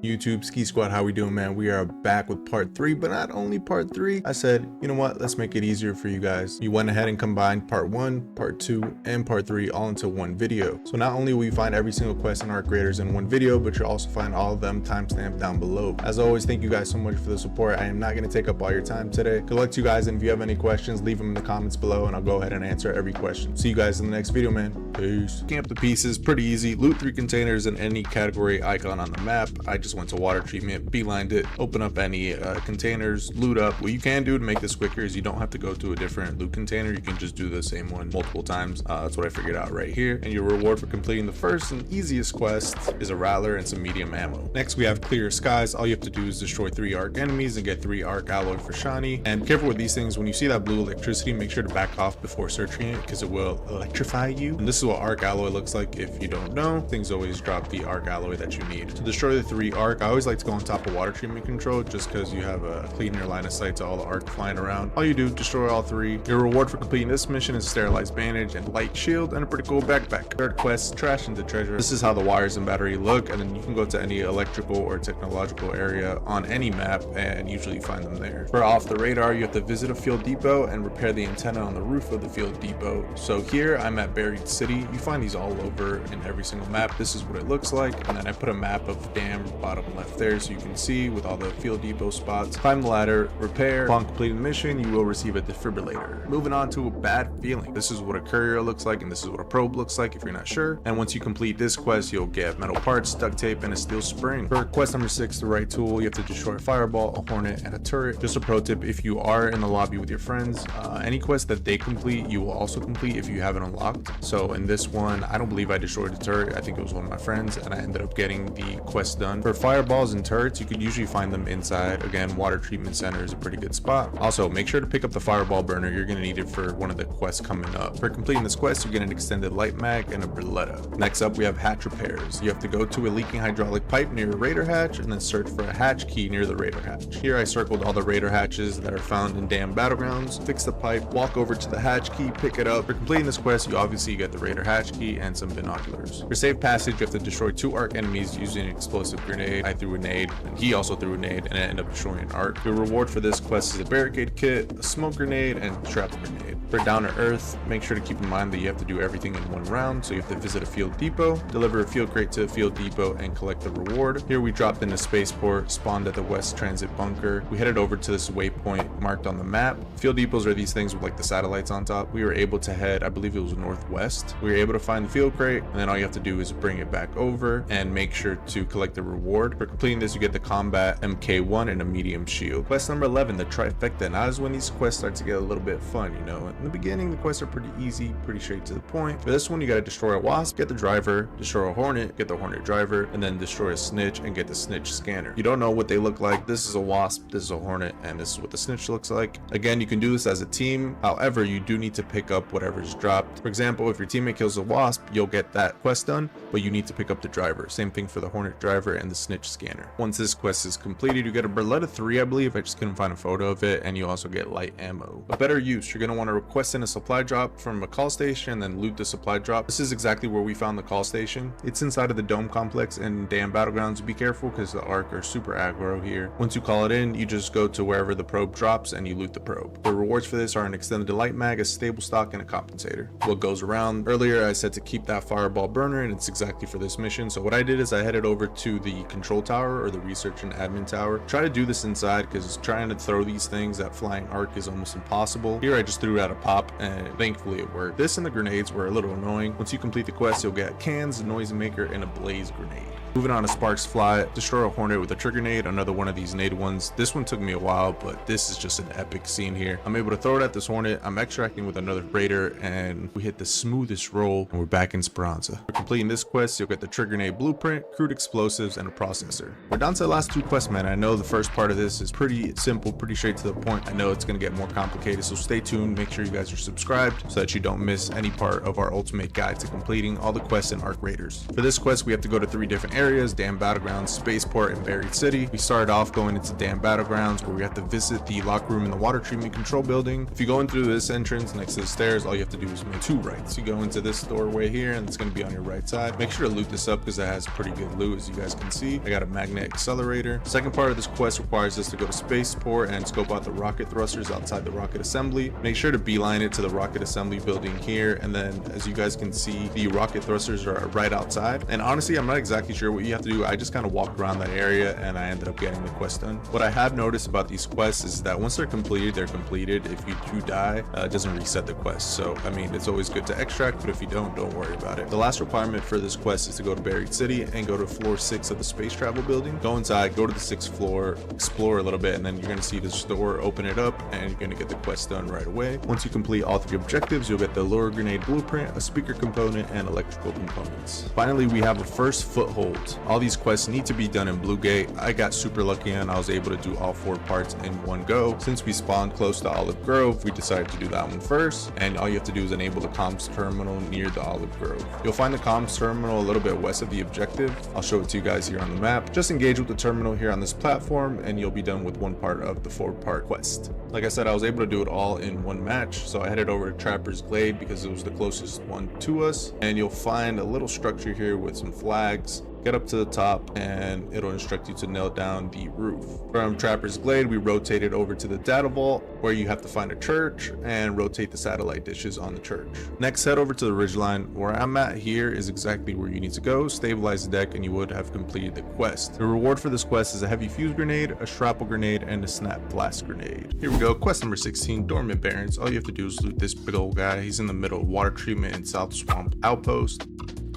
YouTube Ski Squad, how we doing, man? We are back with part 3, but not only part 3. I said, you know what, let's make it easier for you guys. You went ahead and combined part 1, part 2, and part 3 all into one video. So not only will you find every single quest in ARC Raiders in one video, but you'll also find all of them timestamped down below. As always, thank you guys so much for the support. I am not going to take up all your time today. Good luck to you guys, and if you have any questions, leave them in the comments below and I'll go ahead and answer every question. See you guys in the next video, man. Peace. Camp the pieces, pretty easy. Loot 3 containers in any category icon on the map. I just went to water treatment, beelined it, open up any containers, loot up. What you can do to make this quicker is you don't have to go to a different loot container. You can just do the same one multiple times. That's what I figured out right here. And your reward for completing the first and easiest quest is a rattler and some medium ammo. Next, we have clear skies. All you have to do is destroy 3 ARC enemies and get 3 ARC alloy for shiny. And be careful with these things. When you see that blue electricity, make sure to back off before searching it because it will electrify you. And this is what ARC alloy looks like. If you don't know, things always drop the ARC alloy that you need. To destroy the 3 ARC, I always like to go on top of water treatment control just because you have a cleaner line of sight to all the ARC flying around. All you do, destroy all 3. Your reward for completing this mission is sterilized bandage and light shield and a pretty cool backpack. Third quest, trash into treasure. This is how the wires and battery look, and then you can go to any electrical or technological area on any map and usually find them there. For off the radar, you have to visit a fuel depot and repair the antenna on the roof of the fuel depot. So here I'm at Buried City. You find these all over in every single map. This is what it looks like, and then I put a map of dam bottom left there so you can see with all the fuel depot spots. Climb the ladder, repair. Upon completing the mission, you will receive a defibrillator. Moving on to a bad feeling. This is what a courier looks like, and this is what a probe looks like if you're not sure. And once you complete this quest, you'll get metal parts, duct tape, and a steel spring. For quest number 6, the right tool, you have to destroy a fireball, a hornet, and a turret. Just a pro tip, if you are in the lobby with your friends, any quest that they complete, you will also complete if you haven't unlocked. So in this one, I don't believe I destroyed a turret. I think it was one of my friends, and I ended up getting the quest done. For fireballs and turrets, you could usually find them inside. Again, water treatment center is a pretty good spot. Also, make sure to pick up the fireball burner. You're going to need it for one of the quests coming up. For completing this quest, you get an extended light mag and a Berletta. Next up, we have hatch repairs. You have to go to a leaking hydraulic pipe near a raider hatch and then search for a hatch key near the raider hatch. Here I circled all the raider hatches that are found in dam battlegrounds, fix the pipe, walk over to the hatch key, pick it up. For completing this quest, you obviously get the raider hatch key and some binoculars. For safe passage, you have to destroy 2 ARC enemies using an explosive grenade. I threw a nade, and he also threw a nade, and I ended up destroying an ARC. Your reward for this quest is a barricade kit, a smoke grenade, and a trap grenade. For down to earth, make sure to keep in mind that you have to do everything in one round. So you have to visit a field depot, deliver a field crate to a field depot, and collect the reward. Here we dropped into spaceport, spawned at the west transit bunker. We headed over to this waypoint marked on the map. Field depots are these things with like the satellites on top. We were able to head, I believe it was northwest. We were able to find the field crate, and then all you have to do is bring it back over and make sure to collect the reward. For completing this, you get the combat MK1 and a medium shield. Quest number 11, the Trifecta. Now is when these quests start to get a little bit fun, you know. In the beginning, the quests are pretty easy, pretty straight to the point. For this one, you gotta destroy a wasp, get the driver, destroy a hornet, get the hornet driver, and then destroy a snitch and get the snitch scanner. You don't know what they look like. This is a wasp, this is a hornet, and this is what the snitch looks like. Again, you can do this as a team. However, you do need to pick up whatever's dropped. For example, if your teammate kills a wasp, you'll get that quest done, but you need to pick up the driver. Same thing for the hornet driver and the snitch scanner. Once this quest is completed, you get a Berletta 3, I believe. I just couldn't find a photo of it, and you also get light ammo. A better use, you're going to want to request in a supply drop from a call station and then loot the supply drop. This is exactly where we found the call station. It's inside of the dome complex in dam battlegrounds. Be careful because the ARC are super aggro here. Once you call it in, you just go to wherever the probe drops and you loot the probe. The rewards for this are an extended light mag, a stable stock, and a compensator. What goes around, earlier I said to keep that fireball burner, and it's exactly for this mission. So what I did is I headed over to the control tower or the research and admin tower. Try to do this inside because trying to throw these things at flying ARC is almost impossible. Here I just threw out a pop and thankfully it worked. This and the grenades were a little annoying. Once you complete the quest, you'll get cans, a noisemaker, and a blaze grenade. Moving on to Sparks Fly, destroy a hornet with a trigger nade, another one of these nade ones. This one took me a while, but this is just an epic scene here. I'm able to throw it at this hornet, I'm extracting with another raider, and we hit the smoothest roll, and we're back in Speranza. For completing this quest, you'll get the trigger nade blueprint, crude explosives, and a processor. We're down to the last 2 quests, man. I know the first part of this is pretty simple, pretty straight to the point. I know it's going to get more complicated, so stay tuned. Make sure sure you guys are subscribed so that you don't miss any part of our ultimate guide to completing all the quests in ARC Raiders. For this quest, we have to go to 3 different areas: Damned Battlegrounds, Spaceport, and Buried City. We started off going into Damned Battlegrounds, where we have to visit the locker room in the water treatment control building. If you go in through this entrance next to the stairs, all you have to do is make 2 rights. You go into this doorway here, and it's going to be on your right side. Make sure to loot this up because it has pretty good loot, as you guys can see. I got a magnet accelerator. Second part of this quest requires us to go to Spaceport and scope out the rocket thrusters outside the rocket assembly. Make sure to beeline it to the rocket assembly building here, and then as you guys can see, the rocket thrusters are right outside. And honestly, I'm not exactly sure what you have to do. I just kind of walked around that area and I ended up getting the quest done. What I have noticed about these quests is that once they're completed, they're completed. If you do die, it doesn't reset the quest. So I mean, it's always good to extract, but if you don't worry about it. The last requirement for this quest is to go to Buried City and go to floor 6 of the space travel building. Go inside, go to the 6th floor, explore a little bit, and then you're going to see this door, open it up, and you're going to get the quest done right away. Once you complete all 3 objectives, you'll get the lure grenade blueprint, a speaker component, and electrical components. Finally, we have a First Foothold. All these quests need to be done in Blue Gate. I got super lucky and I was able to do all 4 parts in one go. Since we spawned close to Olive Grove, we decided to do that one first, and all you have to do is enable the comms terminal near the Olive Grove. You'll find the comms terminal a little bit west of the objective. I'll show it to you guys here on the map. Just engage with the terminal here on this platform and you'll be done with one part of the 4-part quest. Like I said, I was able to do it all in one match, so I headed over to Trapper's Glade because it was the closest one to us, and you'll find a little structure here with some flags. Get up to the top and it'll instruct you to nail down the roof. From Trapper's Glade, we rotated over to the data vault, where you have to find a church and rotate the satellite dishes on the church. Next, head over to the ridgeline. Where I'm at here is exactly where you need to go. Stabilize the deck and you would have completed the quest. The reward for this quest is a heavy fuse grenade, a shrapnel grenade, and a snap blast grenade. Here we go, quest number 16, Dormant Barons. All you have to do is loot this big old guy. He's in the middle of water treatment in South Swamp Outpost.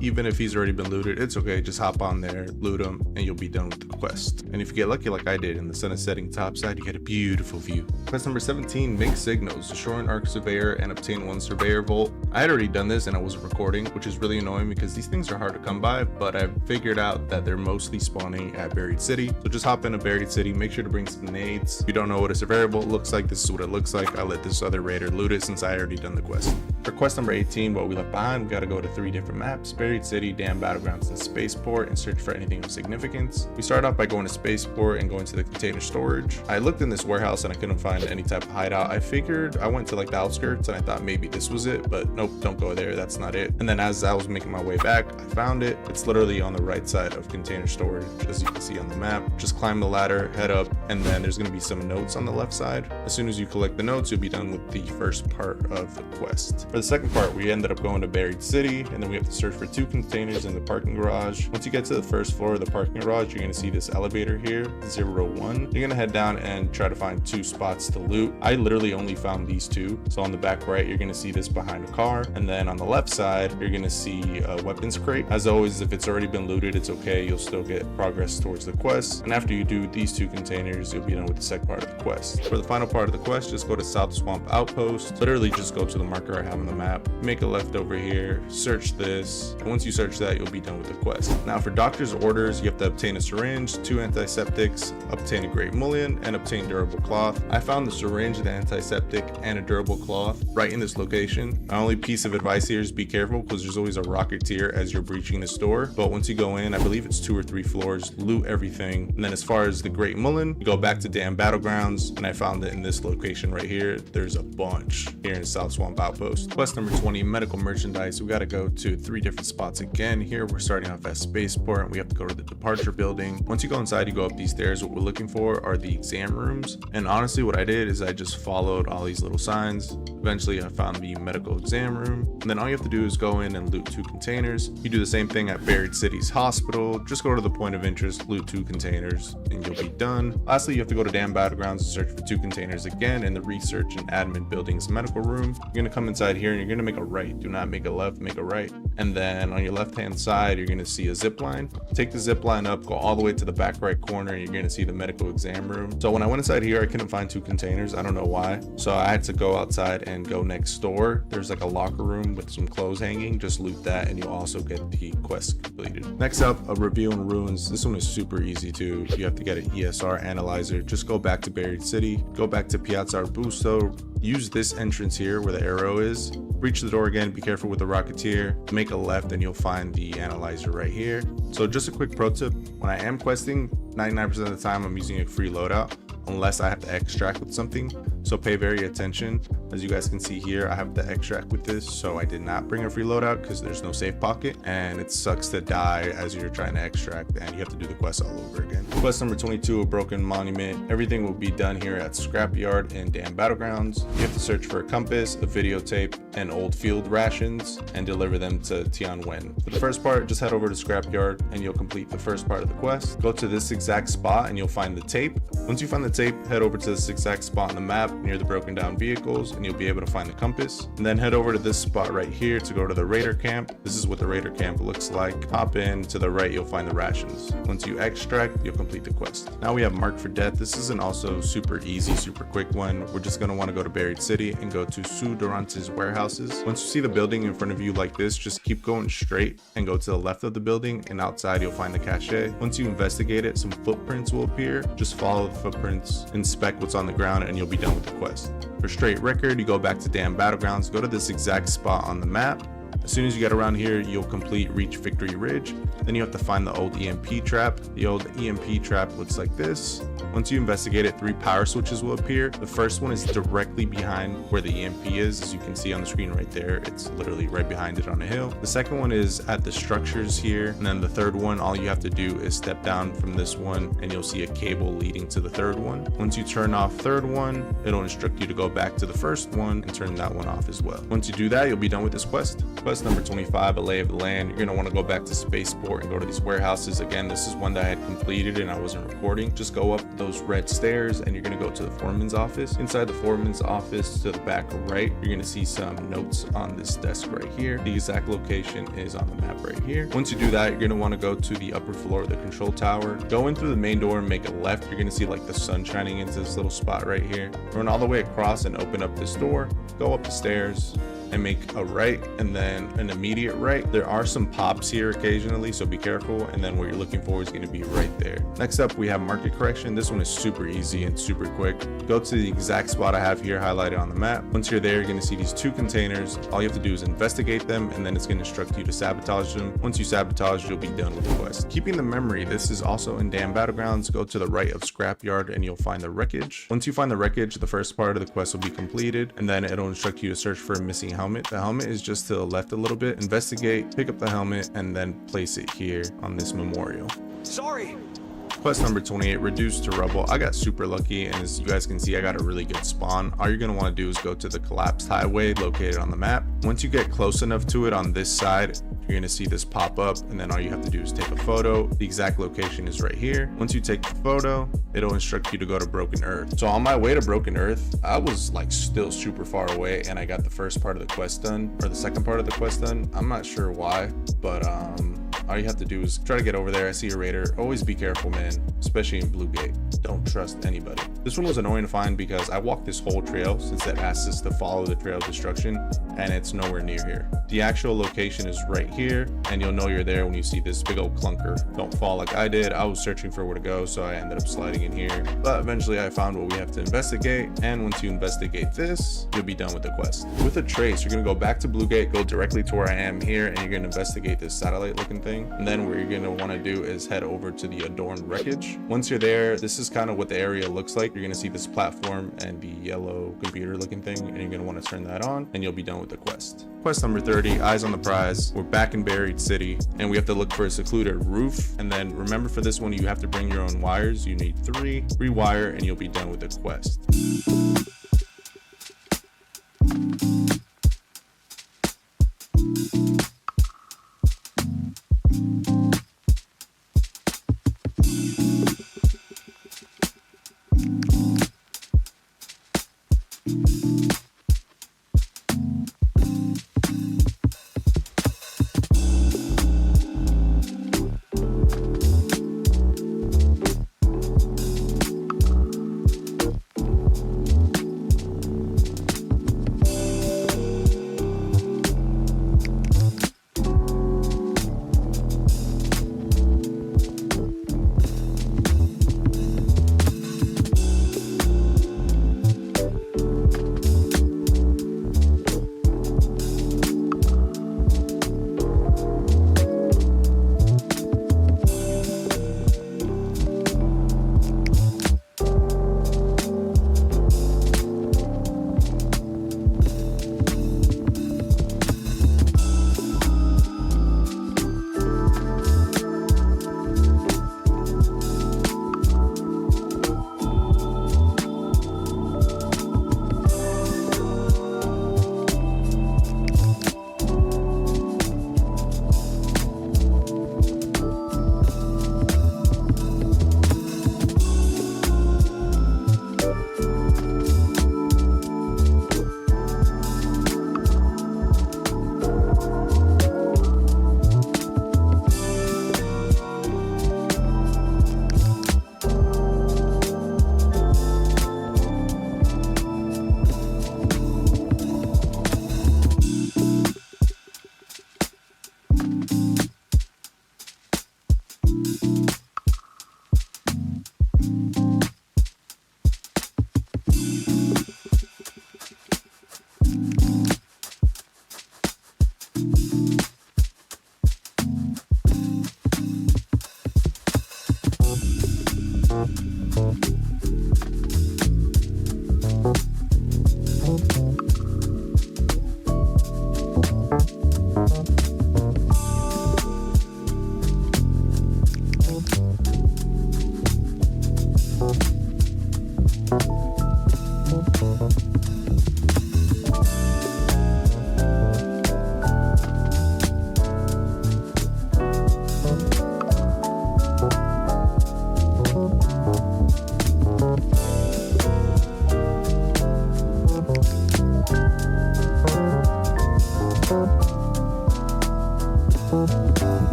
Even if he's already been looted, it's okay, just hop on there, loot him, and you'll be done with the quest. And if you get lucky like I did, in the sun is setting topside, you get a beautiful view. Quest number 17, make signals. Destroy an ARC surveyor and obtain 1 surveyor volt. I had already done this and I wasn't recording, which is really annoying because these things are hard to come by, but I figured out that they're mostly spawning at Buried City. So just hop into Buried City, make sure to bring some nades. If you don't know what a surveyor volt looks like, this is what it looks like. I let this other raider loot it since I already done the quest. For quest number 18, what we left behind, we gotta go to 3 different maps: Buried City, Damned Battlegrounds, and Spaceport, and search for anything of significance. We start off by going to Spaceport and going to the container storage. I looked in this warehouse and I couldn't find any type of hideout. I figured, I went to like the outskirts and I thought maybe this was it, but nope, don't go there, that's not it. And then as I was making my way back, I found it. It's literally on the right side of container storage, as you can see on the map. Just climb the ladder, head up, and then there's gonna be some notes on the left side. As soon as you collect the notes, you'll be done with the first part of the quest. For the second part, we ended up going to Buried City, and then we have to search for 2 containers in the parking garage. Once you get to the first floor of the parking garage, you're gonna see this elevator here, 01. You're gonna head down and try to find 2 spots to loot. I literally only found these 2. So on the back right, you're gonna see this behind a car, and then on the left side, you're gonna see a weapons crate. As always, if it's already been looted, it's okay, you'll still get progress towards the quest. And after you do these 2 containers, you'll be done with the second part of the quest. For the final part of the quest, just go to South Swamp Outpost. Literally just go to the marker I have on the map, make a left over here, search this, and once you search that, you'll be done with the quest. Now for doctor's orders, you have to obtain a syringe, 2 antiseptics, obtain a great mullion, and obtain durable cloth. I found the syringe, the antiseptic, and a durable cloth right in this location. My only piece of advice here is be careful because there's always a rocketeer as you're breaching this door, but once you go in, I believe it's 2 or 3 floors, loot everything. And then as far as the great mullion, you go back to Damned Battlegrounds, and I found it in this location right here. There's a bunch here in South Swamp Outpost. Quest number 20, medical merchandise. We got to go to 3 different spots again. Here we're starting off at Spaceport, and we have to go to the departure building. Once you go inside, you go up these stairs. What we're looking for are the exam rooms, and honestly what I did is I just followed all these little signs. Eventually I found the medical exam room, and then all you have to do is go in and loot 2 containers. You do the same thing at Buried City's hospital. Just go to the point of interest, loot 2 containers, and you'll be done. Lastly, you have to go to Damned Battlegrounds and search for 2 containers again in the research and admin building's medical room. You're gonna come inside here and you're gonna make a right. Do not make a left, make a right. And then on your left hand side, you're going to see a zip line. Take the zip line up, go all the way to the back right corner, and you're going to see the medical exam room. So when I went inside here, I couldn't find 2 containers. I don't know why. So I had to go outside and go next door. There's like a locker room with some clothes hanging. Just loot that and you'll also get the quest completed. Next up, a review in ruins. This one is super easy too. You have to get an ESR analyzer. Just go back to Buried City, go back to Piazza Arbusto, use this entrance here where the arrow is, reach the door again, be careful with the Rocketeer, make a left and you'll find the analyzer right here. So just a quick pro tip, when I am questing, 99% of the time I'm using a free loadout unless I have to extract with something, so pay very attention. As you guys can see here, I have to extract with this, so I did not bring a free loadout because there's no safe pocket, and it sucks to die as you're trying to extract and you have to do the quest all over again. Quest number 22, a broken monument. Everything will be done here at Scrapyard in Damn Battlegrounds. You have to search for a compass, a videotape, and old field rations and deliver them to Tianwen. For the first part, just head over to Scrapyard and you'll complete the first part of the quest. Go to this exact spot and you'll find the tape. Once you find the tape, head over to this exact spot on the map near the broken down vehicles and you'll be able to find the compass. And then head over to this spot right here to go to the Raider camp. This is what the Raider camp looks like. Hop in, to the right you'll find the rations. Once you extract, you'll complete the quest. Now we have Marked for Death. This is an also super easy, super quick one. We're just going to want to go to Buried City and go to Sue Durante's warehouses. Once you see the building in front of you like this, just keep going straight and go to the left of the building, and outside you'll find the cache. Once you investigate it, some footprints will appear. Just follow the footprints, inspect what's on the ground, and you'll be done with the quest. For straight record, you go back to Damn Battlegrounds, go to this exact spot on the map. As soon as you get around here, you'll complete Reach Victory Ridge. Then you have to find the old EMP trap. The old EMP trap looks like this. Once you investigate it, 3 power switches will appear. The first one is directly behind where the EMP is. As you can see on the screen right there, it's literally right behind it on a hill. The second one is at the structures here. And then the third one, all you have to do is step down from this one and you'll see a cable leading to the third one. Once you turn off third one, it'll instruct you to go back to the first one and turn that one off as well. Once you do that, you'll be done with this quest. Quest number 25, a lay of the land. You're going to want to go back to Spaceport and go to these warehouses. Again, this is one that I had completed and I wasn't recording. Just go up those red stairs and you're going to go to the foreman's office. Inside the foreman's office to the back right, you're going to see some notes on this desk right here. The exact location is on the map right here. Once you do that, you're going to want to go to the upper floor of the control tower. Go in through the main door and make a left. You're going to see like the sun shining into this little spot right here. Run all the way across and open up this door. Go up the stairs and make a right and then an immediate right. There are some pops here occasionally, so be careful, and then what you're looking for is going to be right there. Next up, we have Market Correction. This one is super easy and super quick. Go to the exact spot I have here highlighted on the map. Once you're there, you're going to see these 2 containers. All you have to do is investigate them, and then it's going to instruct you to sabotage them. Once you sabotage, you'll be done with the quest. Keeping the memory, this is also in Damn Battlegrounds. Go to the right of Scrapyard and you'll find the wreckage. Once you find the wreckage, the first part of the quest will be completed, and then it'll instruct you to search for a missing helmet. The helmet is just to the left a little bit. Investigate, pick up the helmet, and then place it here on this memorial. Sorry. Quest number 28, reduced to rubble. I got super lucky, and as you guys can see, I got a really good spawn. All you're going to want to do is go to the collapsed highway located on the map. Once you get close enough to it on this side, you're going to see this pop up, and then all you have to do is take a photo. The exact location is right here. Once you take the photo, it'll instruct you to go to Broken Earth. So on my way to Broken Earth, I was like still super far away, and I got the first part of the quest done, or the second part of the quest done. I'm not sure why, but all you have to do is try to get over there. I see a raider. Always be careful, man, especially in Blue Gate. Don't trust anybody. This one was annoying to find because I walked this whole trail since it asks us to follow the trail of destruction, and it's nowhere near here. The actual location is right here, and you'll know you're there when you see this big old clunker. Don't fall like I did. I was searching for where to go, so I ended up sliding in here. But eventually I found what we have to investigate, and once you investigate this, you'll be done with the quest. With a trace, you're going to go back to Blue Gate, go directly to where I am here, and you're going to investigate this satellite looking thing. And then what you're going to want to do is head over to the adorned wreckage. Once you're there, this is kind of what the area looks like. You're going to see this platform and the yellow computer looking thing, and you're going to want to turn that on, and you'll be done with the quest. Quest number 30, eyes on the prize. We're back in Buried City, and we have to look for a secluded roof. And then remember, for this one, you have to bring your own wires. You need 3, rewire, and you'll be done with the quest.